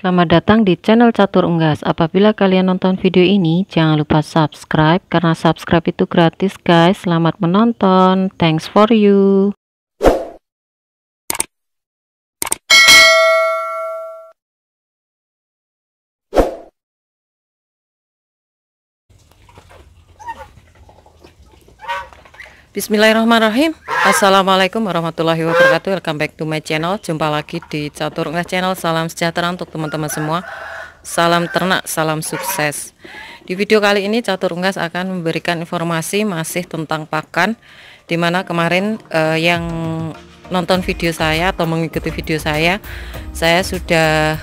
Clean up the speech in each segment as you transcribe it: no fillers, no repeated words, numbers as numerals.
Selamat datang di channel Catur Unggas. Apabila kalian nonton video ini, jangan lupa subscribe karena subscribe itu gratis, guys. Selamat menonton. Thanks for you. Bismillahirrahmanirrahim. Assalamualaikum warahmatullahi wabarakatuh. Welcome back to my channel. Jumpa lagi di Catur Unggas channel. Salam sejahtera untuk teman-teman semua. Salam ternak, salam sukses. Di video kali ini Catur Unggas akan memberikan informasi masih tentang pakan, dimana kemarin yang nonton video saya atau mengikuti video saya sudah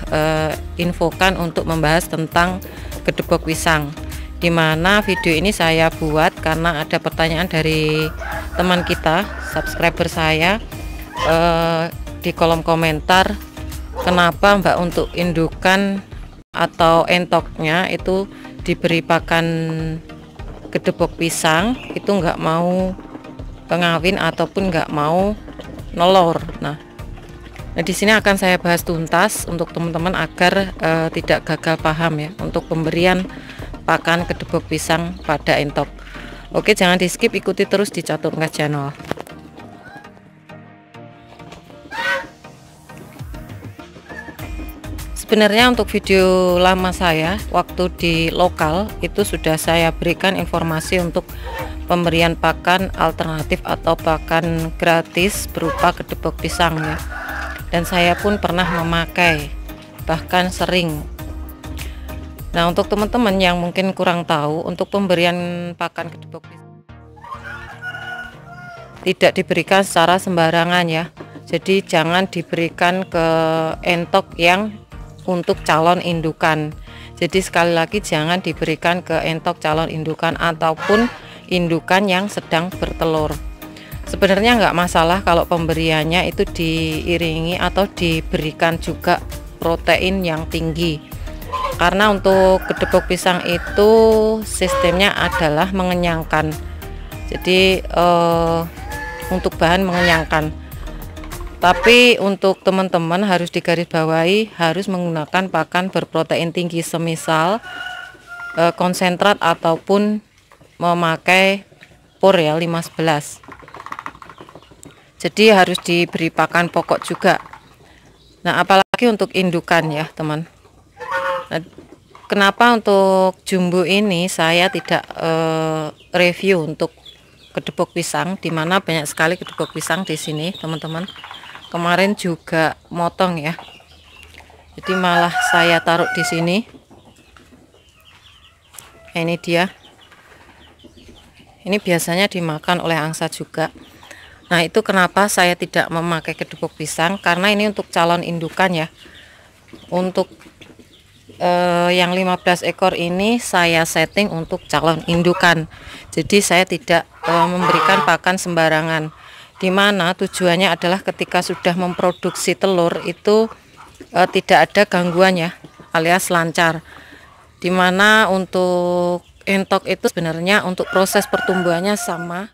infokan untuk membahas tentang gedebok pisang, dimana video ini saya buat karena ada pertanyaan dari teman kita, subscriber saya, di kolom komentar, kenapa Mbak untuk indukan atau entoknya itu diberi pakan gedebok pisang itu nggak mau pengawin ataupun nggak mau nelor. Nah di sini akan saya bahas tuntas untuk teman-teman agar tidak gagal paham ya untuk pemberian pakan gedebok pisang pada entok. Oke, jangan di skip, ikuti terus di Catur Unggas channel. Sebenarnya untuk video lama saya waktu di lokal itu sudah saya berikan informasi untuk pemberian pakan alternatif atau pakan gratis berupa gedebok pisang ya. Dan saya pun pernah memakai, bahkan sering. Nah untuk teman-teman yang mungkin kurang tahu, untuk pemberian pakan gedebok pisang tidak diberikan secara sembarangan ya. Jadi jangan diberikan ke entok yang untuk calon indukan. Jadi sekali lagi jangan diberikan ke entok calon indukan ataupun indukan yang sedang bertelur. Sebenarnya nggak masalah kalau pemberiannya itu diiringi atau diberikan juga protein yang tinggi, karena untuk gedebok pisang itu sistemnya adalah mengenyangkan. Jadi untuk bahan mengenyangkan, tapi untuk teman-teman harus digarisbawahi harus menggunakan pakan berprotein tinggi, semisal konsentrat ataupun memakai pur ya 511. Jadi harus diberi pakan pokok juga. Nah apalagi untuk indukan ya teman. Nah, kenapa untuk jumbo ini saya tidak review untuk gedebok pisang, dimana banyak sekali gedebok pisang di sini teman-teman. Kemarin juga motong ya, jadi malah saya taruh di sini. Ini dia, ini biasanya dimakan oleh angsa juga. Nah itu kenapa saya tidak memakai gedebok pisang, karena ini untuk calon indukan ya. Untuk yang 15 ekor ini saya setting untuk calon indukan, jadi saya tidak memberikan pakan sembarangan, dimana tujuannya adalah ketika sudah memproduksi telur itu tidak ada gangguan ya, alias lancar. Dimana untuk entok itu sebenarnya untuk proses pertumbuhannya sama,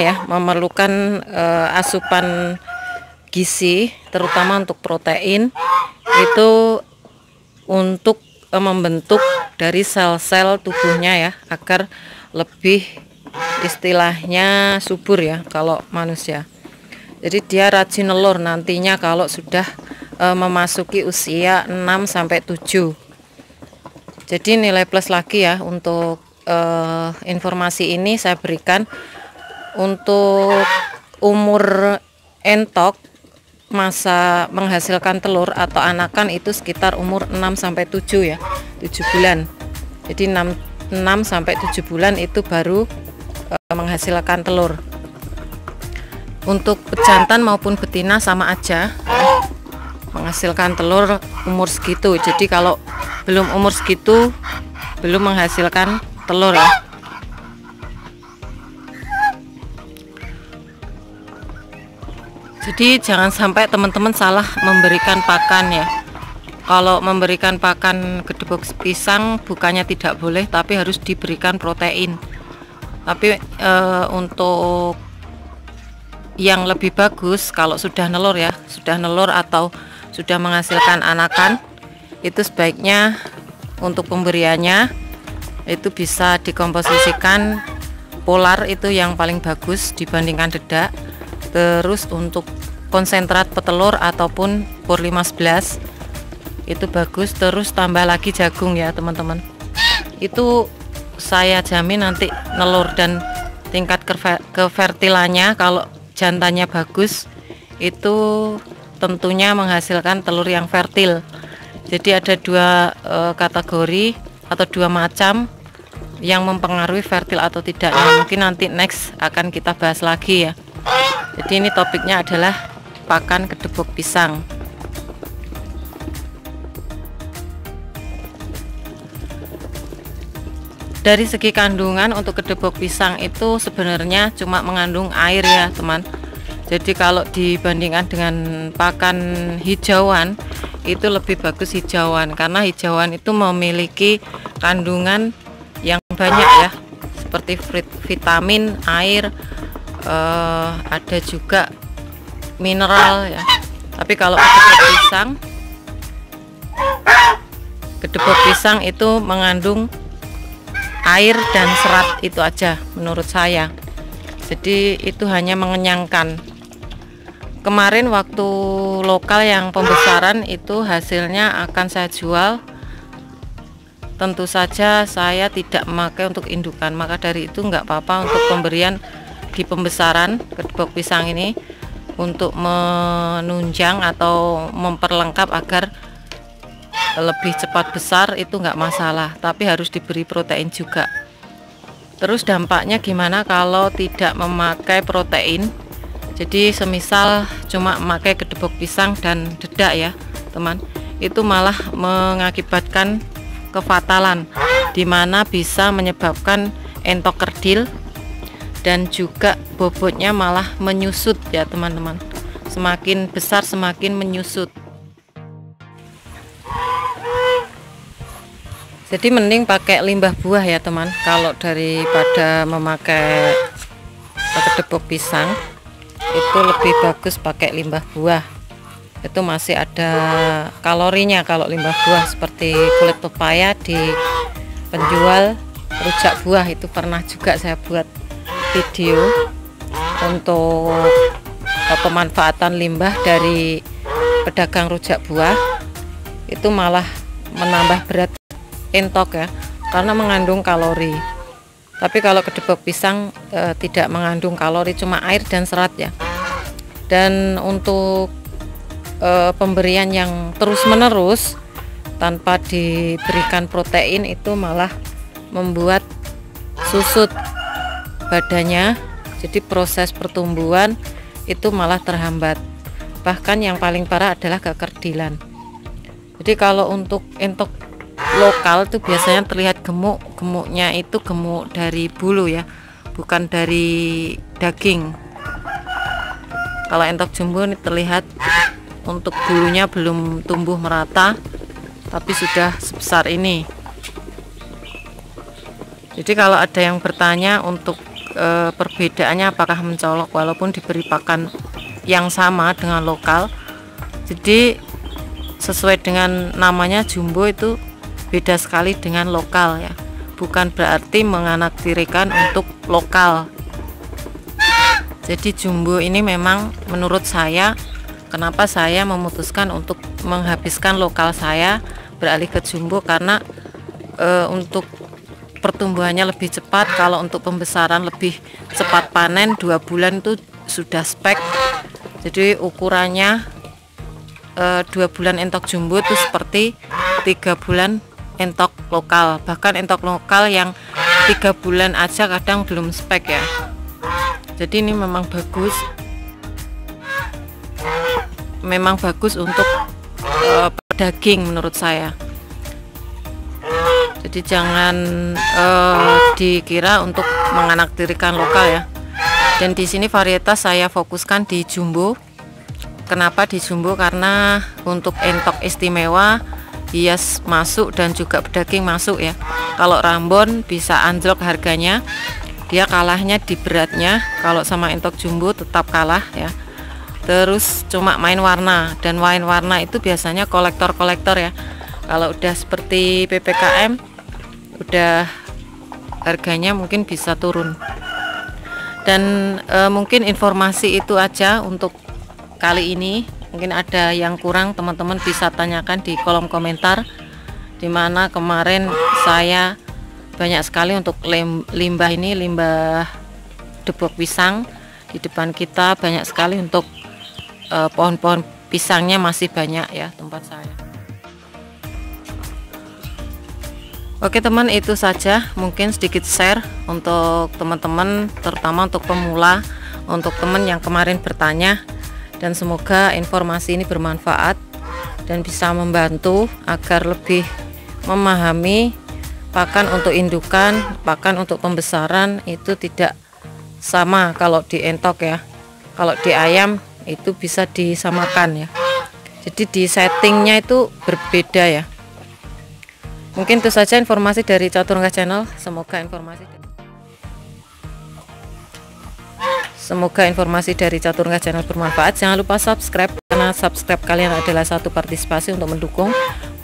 ya, memerlukan asupan gizi, terutama untuk protein itu untuk membentuk dari sel-sel tubuhnya ya, agar lebih istilahnya subur ya kalau manusia. Jadi dia rajin nelur nantinya kalau sudah memasuki usia 6-7. Jadi nilai plus lagi ya untuk informasi ini saya berikan untuk umur entok masa menghasilkan telur atau anakan itu sekitar umur 6-7 ya, 7 bulan. Jadi 6-7 bulan itu baru menghasilkan telur. Untuk pejantan maupun betina sama aja menghasilkan telur umur segitu. Jadi kalau belum umur segitu belum menghasilkan telur ya. Jadi jangan sampai teman-teman salah memberikan pakan ya. Kalau memberikan pakan gedebok pisang bukannya tidak boleh, tapi harus diberikan protein. Tapi untuk yang lebih bagus kalau sudah nelur ya, sudah nelur atau sudah menghasilkan anakan, itu sebaiknya untuk pemberiannya itu bisa dikomposisikan polar, itu yang paling bagus dibandingkan dedak. Terus untuk konsentrat petelur ataupun pur 511 itu bagus. Terus tambah lagi jagung ya teman-teman, itu saya jamin nanti nelur dan tingkat kefertilannya kalau jantannya bagus itu tentunya menghasilkan telur yang fertil. Jadi ada dua kategori atau dua macam yang mempengaruhi fertil atau tidaknya. Mungkin nanti next akan kita bahas lagi ya. Jadi ini topiknya adalah pakan kedebok pisang. Dari segi kandungan untuk kedebok pisang itu sebenarnya cuma mengandung air ya teman. Jadi kalau dibandingkan dengan pakan hijauan itu lebih bagus hijauan, karena hijauan itu memiliki kandungan yang banyak ya, seperti vitamin, air, ada juga mineral ya. Tapi kalau kedebok pisang itu mengandung air dan serat, itu aja menurut saya. Jadi itu hanya mengenyangkan. Kemarin waktu lokal yang pembesaran itu hasilnya akan saya jual. Tentu saja saya tidak memakai untuk indukan, maka dari itu nggak apa-apa untuk pemberian di pembesaran kedebok pisang ini untuk menunjang atau memperlengkap agar lebih cepat besar, itu nggak masalah, tapi harus diberi protein juga. Terus dampaknya gimana kalau tidak memakai protein? Jadi semisal cuma memakai kedebok pisang dan dedak ya teman, itu malah mengakibatkan kefatalan, dimana bisa menyebabkan entok kerdil dan juga bobotnya malah menyusut ya teman-teman. Semakin besar semakin menyusut. Jadi mending pakai limbah buah ya teman, kalau daripada memakai kedebok pisang itu lebih bagus pakai limbah buah. Itu masih ada kalorinya kalau limbah buah, seperti kulit pepaya di penjual rujak buah itu pernah juga saya buat video untuk pemanfaatan limbah dari pedagang rujak buah. Itu malah menambah berat entok ya, karena mengandung kalori. Tapi kalau kedebok pisang tidak mengandung kalori, cuma air dan serat ya. Dan untuk pemberian yang terus menerus tanpa diberikan protein itu malah membuat susut badannya, jadi proses pertumbuhan itu malah terhambat. Bahkan yang paling parah adalah kekerdilan. Jadi kalau untuk entok lokal itu biasanya terlihat gemuk, gemuknya itu gemuk dari bulu ya, bukan dari daging. Kalau entok jumbo ini terlihat untuk bulunya belum tumbuh merata, tapi sudah sebesar ini. Jadi kalau ada yang bertanya untuk perbedaannya apakah mencolok walaupun diberi pakan yang sama dengan lokal, jadi sesuai dengan namanya jumbo itu beda sekali dengan lokal ya, bukan berarti menganaktirikan untuk lokal. Jadi jumbo ini memang menurut saya, kenapa saya memutuskan untuk menghabiskan lokal saya beralih ke jumbo, karena untuk pertumbuhannya lebih cepat. Kalau untuk pembesaran lebih cepat panen, 2 bulan itu sudah spek. Jadi ukurannya 2 bulan entok jumbo itu seperti 3 bulan entok lokal. Bahkan entok lokal yang 3 bulan aja kadang belum spek ya. Jadi ini memang bagus, untuk daging menurut saya. Jadi jangan dikira untuk menganaktirikan lokal ya. Dan di sini varietas saya fokuskan di jumbo. Kenapa di jumbo? Karena untuk entok istimewa, hias masuk dan juga pedaging masuk ya. Kalau rambon bisa anjlok harganya, dia kalahnya di beratnya. Kalau sama entok jumbo tetap kalah ya. Terus cuma main warna, dan main warna itu biasanya kolektor-kolektor ya. Kalau udah seperti PPKM udah harganya mungkin bisa turun. Dan mungkin informasi itu aja untuk kali ini. Mungkin ada yang kurang, teman-teman bisa tanyakan di kolom komentar, dimana kemarin saya banyak sekali untuk limbah ini, limbah debok pisang. Di depan kita banyak sekali untuk pohon-pohon pisangnya masih banyak ya tempat saya. Oke teman, itu saja mungkin sedikit share untuk teman-teman, terutama untuk pemula, untuk teman yang kemarin bertanya, dan semoga informasi ini bermanfaat dan bisa membantu agar lebih memahami pakan untuk indukan, pakan untuk pembesaran itu tidak sama kalau di entok ya. Kalau di ayam itu bisa disamakan ya. Jadi di settingnya itu berbeda ya. Mungkin itu saja informasi dari Catur Unggas Channel. Semoga informasi dari Catur Unggas Channel bermanfaat. Jangan lupa subscribe, karena subscribe kalian adalah satu partisipasi untuk mendukung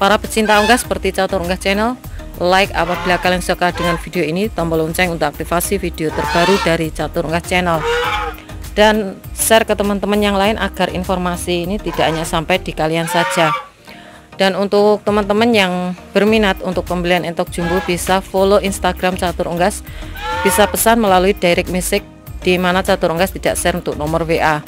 para pecinta unggas seperti Catur Unggas Channel. Like apabila kalian suka dengan video ini, tombol lonceng untuk aktivasi video terbaru dari Catur Unggas Channel, dan share ke teman-teman yang lain agar informasi ini tidak hanya sampai di kalian saja. Dan untuk teman-teman yang berminat untuk pembelian entok jumbo, bisa follow Instagram Catur Unggas, bisa pesan melalui direct message, di mana Catur Unggas tidak share untuk nomor WA.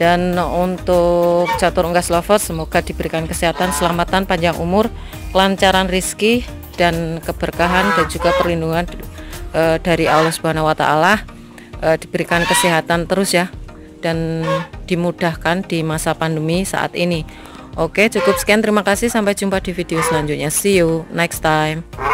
Dan untuk Catur Unggas lovers, semoga diberikan kesehatan, keselamatan, panjang umur, kelancaran rezeki dan keberkahan, dan juga perlindungan dari Allah Subhanahu wa taala. Diberikan kesehatan terus ya, dan dimudahkan di masa pandemi saat ini. Oke, cukup sekian, terima kasih, sampai jumpa di video selanjutnya. See you next time.